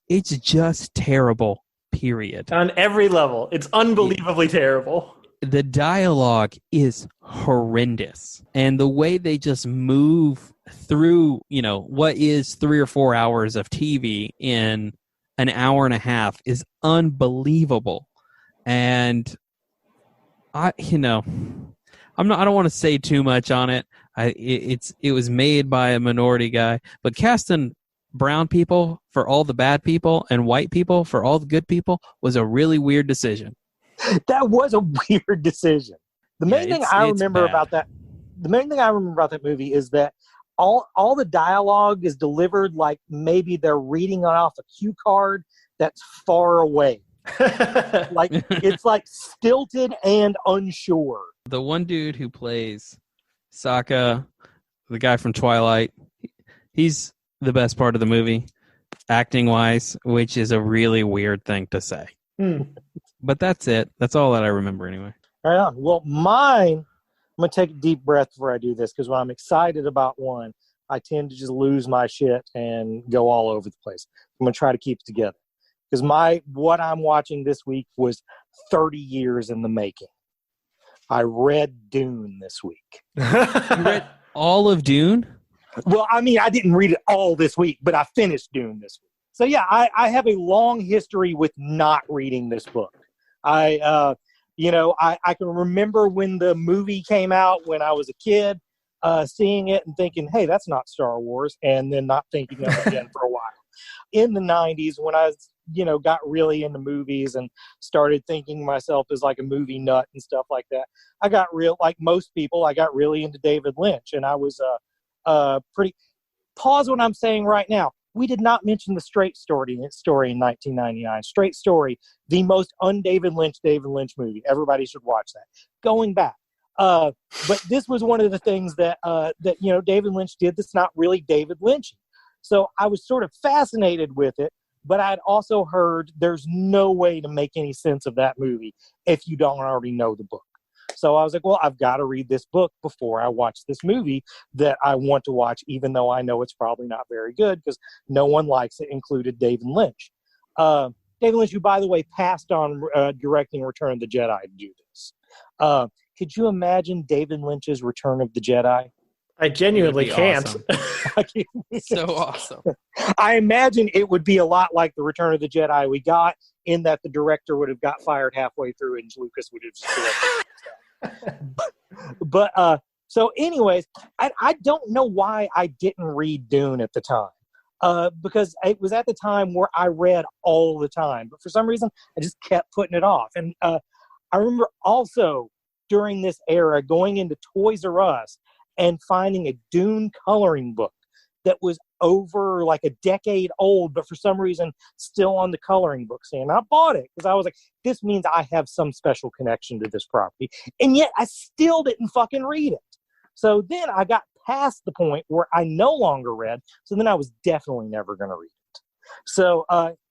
A: It's just terrible, period.
B: On every level. It's unbelievably terrible.
A: The dialogue is horrendous. And the way they just move through, what is 3 or 4 hours of TV in an hour and a half is unbelievable. And I don't want to say too much on it. It was made by a minority guy, but casting brown people for all the bad people and white people for all the good people was a really weird decision.
C: That was a weird decision. The main thing I remember about that movie is that all the dialogue is delivered like maybe they're reading off a cue card that's far away. Like it's like stilted and unsure.
A: The one dude who plays Sokka, the guy from Twilight, he's the best part of the movie, acting wise, which is a really weird thing to say. But that's it. That's all that I remember anyway.
C: Right on. Well, mine, I'm going to take a deep breath before I do this, because when I'm excited about one, I tend to just lose my shit and go all over the place. I'm going to try to keep it together. Because what I'm watching this week was 30 years in the making. I read Dune this week.
A: You read all of Dune?
C: Well, I mean, I didn't read it all this week, but I finished Dune this week. So yeah, I have a long history with not reading this book. I can remember when the movie came out when I was a kid, seeing it and thinking, hey, that's not Star Wars, and then not thinking of it again for a while. In the 90s, when I was got really into movies and started thinking myself as like a movie nut and stuff like that, I got like most people, I got really into David Lynch, and I was pretty. Pause what I'm saying right now. We did not mention the Straight Story in 1999. Straight Story, the most un-David Lynch movie. Everybody should watch that. Going back. But this was one of the things that David Lynch did that's not really David Lynch. So I was sort of fascinated with it, but I'd also heard there's no way to make any sense of that movie if you don't already know the book. So I was like, well, I've got to read this book before I watch this movie that I want to watch, even though I know it's probably not very good because no one likes it, included David Lynch. David Lynch, who, by the way, passed on directing Return of the Jedi to do this. Could you imagine David Lynch's Return of the Jedi?
B: I genuinely can't.
A: Awesome. So awesome.
C: I imagine it would be a lot like the Return of the Jedi we got, in that the director would have got fired halfway through and Lucas would have just but so anyways, I don't know why I didn't read Dune at the time, because it was at the time where I read all the time, but for some reason I just kept putting it off. And I remember also during this era going into Toys R Us and finding a Dune coloring book that was over like a decade old, but for some reason still on the coloring book stand. And I bought it because I was like, this means I have some special connection to this property. And yet I still didn't fucking read it. So then I got past the point where I no longer read. So then I was definitely never going to read it. So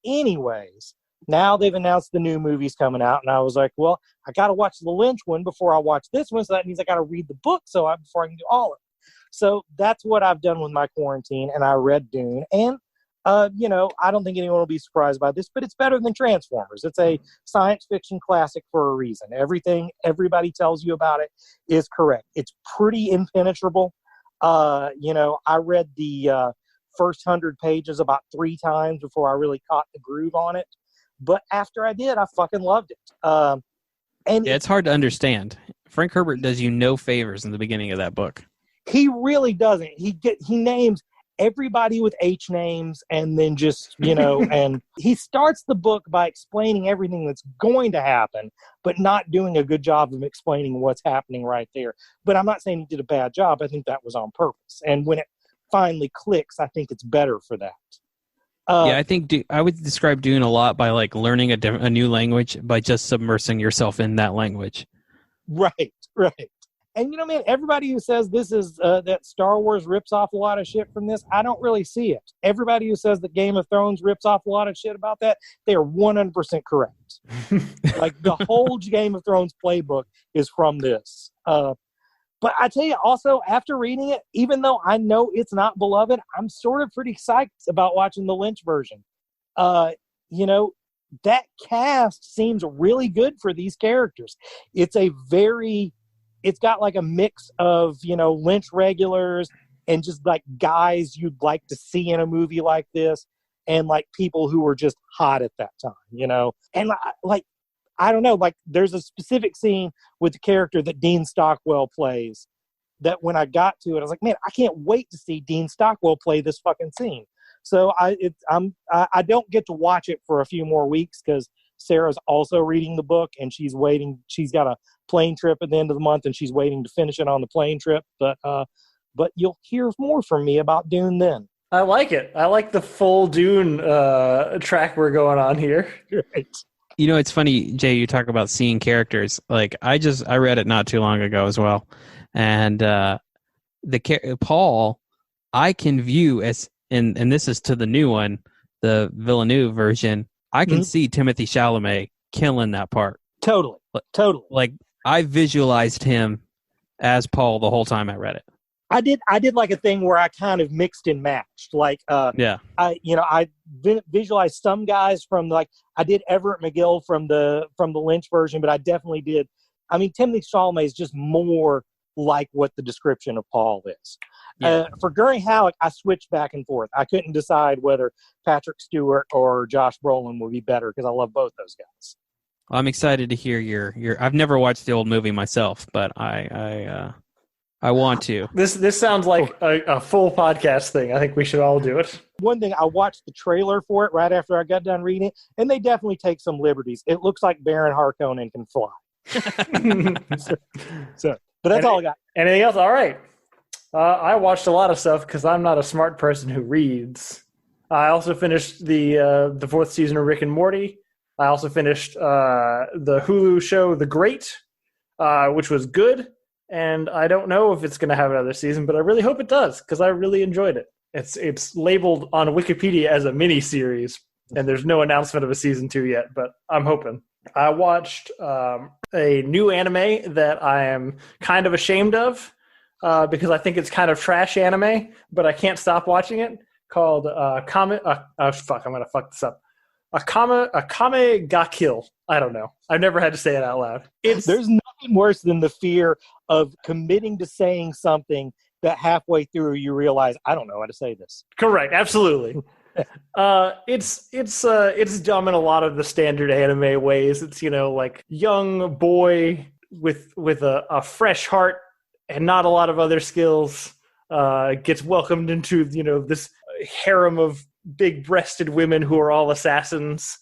C: anyways, now they've announced the new movies coming out. And I was like, well, I got to watch the Lynch one before I watch this one. So that means I got to read the book before I can do all of it. So that's what I've done with my quarantine, and I read Dune. And, I don't think anyone will be surprised by this, but it's better than Transformers. It's a science fiction classic for a reason. Everything everybody tells you about it is correct. It's pretty impenetrable. I read the first 100 pages about 3 times before I really caught the groove on it. But after I did, I fucking loved it. And
A: it's hard to understand. Frank Herbert does you no favors in the beginning of that book.
C: He really doesn't. He names everybody with H names, and then just, and he starts the book by explaining everything that's going to happen, but not doing a good job of explaining what's happening right there. But I'm not saying he did a bad job. I think that was on purpose. And when it finally clicks, I think it's better for that.
A: I think I would describe Dune a lot by like learning a new language by just submersing yourself in that language.
C: Right. And, man, everybody who says this is that Star Wars rips off a lot of shit from this, I don't really see it. Everybody who says that Game of Thrones rips off a lot of shit about that, they are 100% correct. Like, the whole Game of Thrones playbook is from this. But I tell you, also, after reading it, even though I know it's not beloved, I'm sort of pretty psyched about watching the Lynch version. That cast seems really good for these characters. It's got like a mix of, Lynch regulars and just like guys you'd like to see in a movie like this, and like people who were just hot at that time, and like, I don't know, like there's a specific scene with the character that Dean Stockwell plays that when I got to it, I was like, man, I can't wait to see Dean Stockwell play this fucking scene. So I don't get to watch it for a few more weeks because Sarah's also reading the book, and she's waiting. She's got a plane trip at the end of the month, and she's waiting to finish it on the plane trip. But you'll hear more from me about Dune then.
B: I like it. I like the full Dune track we're going on here.
C: Right.
A: It's funny, Jay, you talk about seeing characters. Like I read it not too long ago as well, and Paul, I can view as, and this is to the new one, the Villeneuve version. I can see Timothée Chalamet killing that part.
C: Totally.
A: Like I visualized him as Paul the whole time I read it.
C: I did like a thing where I kind of mixed and matched. Like, I visualized some guys from, like, I did Everett McGill from the Lynch version, but I definitely did. I mean, Timothée Chalamet is just more like what the description of Paul is. Yeah. For Gurney Halleck, I switched back and forth. I couldn't decide whether Patrick Stewart or Josh Brolin would be better because I love both those guys.
A: Well, I'm excited to hear your. I've never watched the old movie myself, but I I want to.
B: This sounds like a full podcast thing. I think we should all do it.
C: One thing, I watched the trailer for it right after I got done reading it, and they definitely take some liberties. It looks like Baron Harkonnen can fly. But that's all I got.
B: Anything else? All right. I watched a lot of stuff because I'm not a smart person who reads. I also finished the fourth season of Rick and Morty. I also finished the Hulu show The Great, which was good. And I don't know if it's going to have another season, but I really hope it does because I really enjoyed it. It's labeled on Wikipedia as a mini-series, and there's no announcement of a season 2 yet, but I'm hoping. I watched a new anime that I am kind of ashamed of because I think it's kind of trash anime, but I can't stop watching it, called I'm going to fuck this up. Akame ga Kill. I don't know. I've never had to say it out loud.
C: There's nothing worse than the fear of committing to saying something that halfway through you realize, I don't know how to say this.
B: Correct. Absolutely. It's dumb in a lot of the standard anime ways. It's, like young boy with a fresh heart and not a lot of other skills gets welcomed into, this harem of big-breasted women who are all assassins,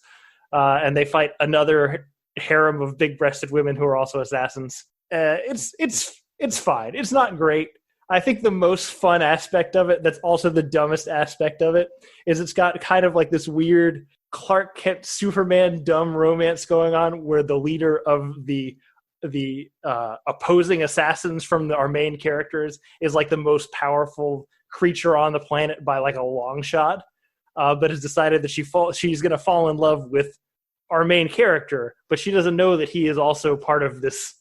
B: and they fight another harem of big-breasted women who are also assassins. It's fine. It's not great. I think the most fun aspect of it, that's also the dumbest aspect of it, is it's got kind of like this weird Clark Kent Superman dumb romance going on, where the leader of the opposing assassins from our main characters is like the most powerful creature on the planet by like a long shot. But has decided that she's going to fall in love with our main character, but she doesn't know that he is also part of this,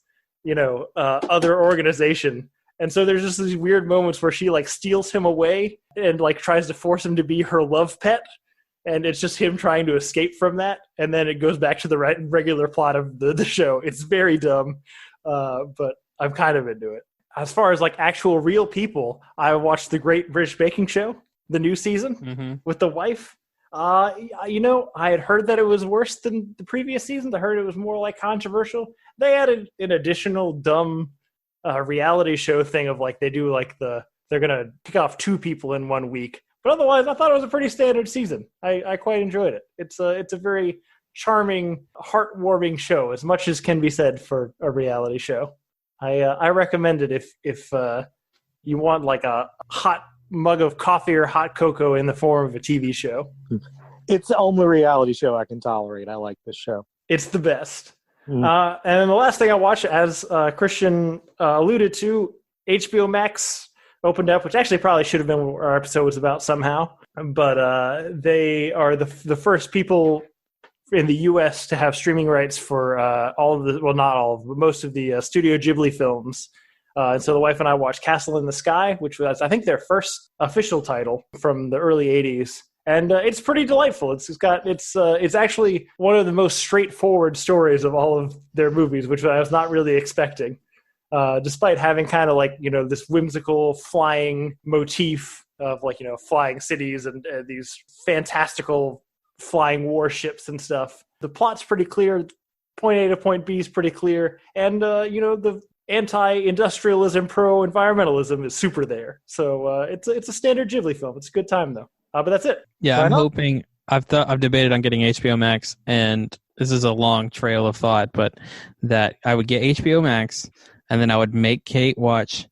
B: other organization. And so there's just these weird moments where she like steals him away and like tries to force him to be her love pet. And it's just him trying to escape from that. And then it goes back to the regular plot of the show. It's very dumb, but I'm kind of into it. As far as like actual real people, I watched The Great British Baking Show, the new season with the wife. I had heard that it was worse than the previous seasons. I heard it was more like controversial. They added an additional dumb reality show thing of like they do like they're gonna pick off 2 people in 1 week. But otherwise, I thought it was a pretty standard season. I quite enjoyed it. It's a very charming, heartwarming show, as much as can be said for a reality show. I recommend it if you want like a hot mug of coffee or hot cocoa in the form of a TV show.
C: It's the only reality show I can tolerate. I like this show.
B: It's the best. And then the last thing I watched, as Christian alluded to, HBO Max opened up, which actually probably should have been what our episode was about somehow. But they are the first people in the U.S. to have streaming rights for all of the, well, not all of, but most of the Studio Ghibli films. And so the wife and I watched Castle in the Sky, which was, I think, their first official title from the early 80s. And it's pretty delightful. It's actually one of the most straightforward stories of all of their movies, which I was not really expecting, despite having kind of like, this whimsical flying motif of like, flying cities and these fantastical flying warships and stuff. The plot's pretty clear. Point A to point B is pretty clear. And, the anti-industrialism, pro-environmentalism is super there. So it's a standard Ghibli film. It's a good time, though. But that's it.
A: Yeah, I'm hoping. I've debated on getting HBO Max, and this is a long trail of thought, but that I would get HBO Max, and then I would make Kate watch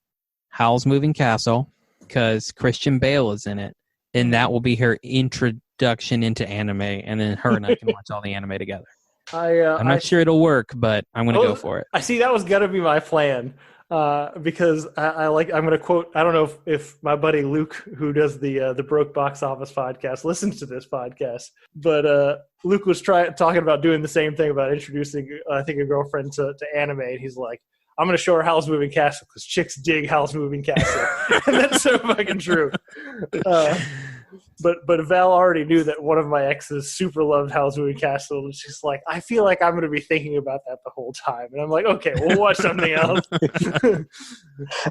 A: Howl's Moving Castle because Christian Bale is in it, and that will be her introduction into anime, and then her and I can watch all the anime together. I'm not sure it'll work, but I'm going to go for it.
B: I see that was going to be my plan. Because I'm going to quote, I don't know if my buddy Luke, who does the Broke Box Office podcast, listens to this podcast, but Luke was talking about doing the same thing about introducing, I think, a girlfriend to anime, and he's like, I'm going to show her Howl's Moving Castle because chicks dig Howl's Moving Castle. And that's so fucking true. But Val already knew that one of my exes super loved Howl's Moving Castle, and she's like, I feel like I'm going to be thinking about that the whole time. And I'm like, okay, we'll watch something else.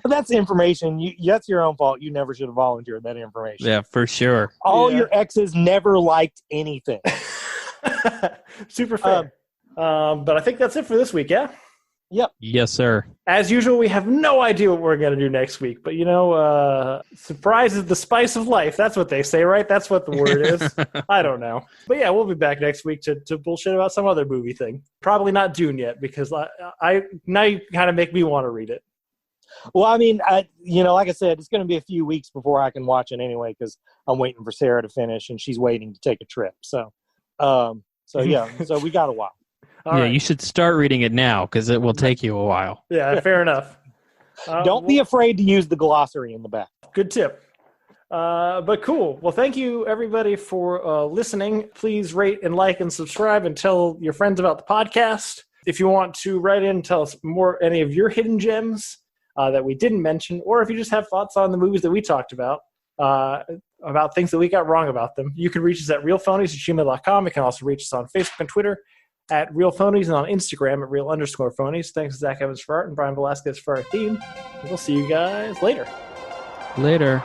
C: That's information. That's your own fault. You never should have volunteered that information.
A: Yeah, for sure.
C: All your exes never liked anything.
B: Super fair. But I think that's it for this week, yeah?
C: Yep.
A: Yes, sir.
B: As usual, we have no idea what we're going to do next week. But, surprise is the spice of life. That's what they say, right? That's what the word is. I don't know. But, yeah, we'll be back next week to bullshit about some other movie thing. Probably not Dune yet, because now you kind of make me want to read it.
C: Well, I mean, like I said, it's going to be a few weeks before I can watch it anyway, because I'm waiting for Sarah to finish, and she's waiting to take a trip. So yeah, so we got a while.
B: All right.
A: You should start reading it now because it will take you a while.
B: Yeah, fair enough.
C: Don't be afraid to use the glossary in the back.
B: Good tip. But cool. Well, thank you, everybody, for listening. Please rate and like and subscribe and tell your friends about the podcast. If you want to write in and tell us any of your hidden gems that we didn't mention, or if you just have thoughts on the movies that we talked about things that we got wrong about them, you can reach us at realphonies@gmail.com. You can also reach us on Facebook and Twitter at realphonies and on Instagram at real_phonies. Thanks to Zach Evans for art and Brian Velasquez for our theme. We'll see you guys later.
A: Later.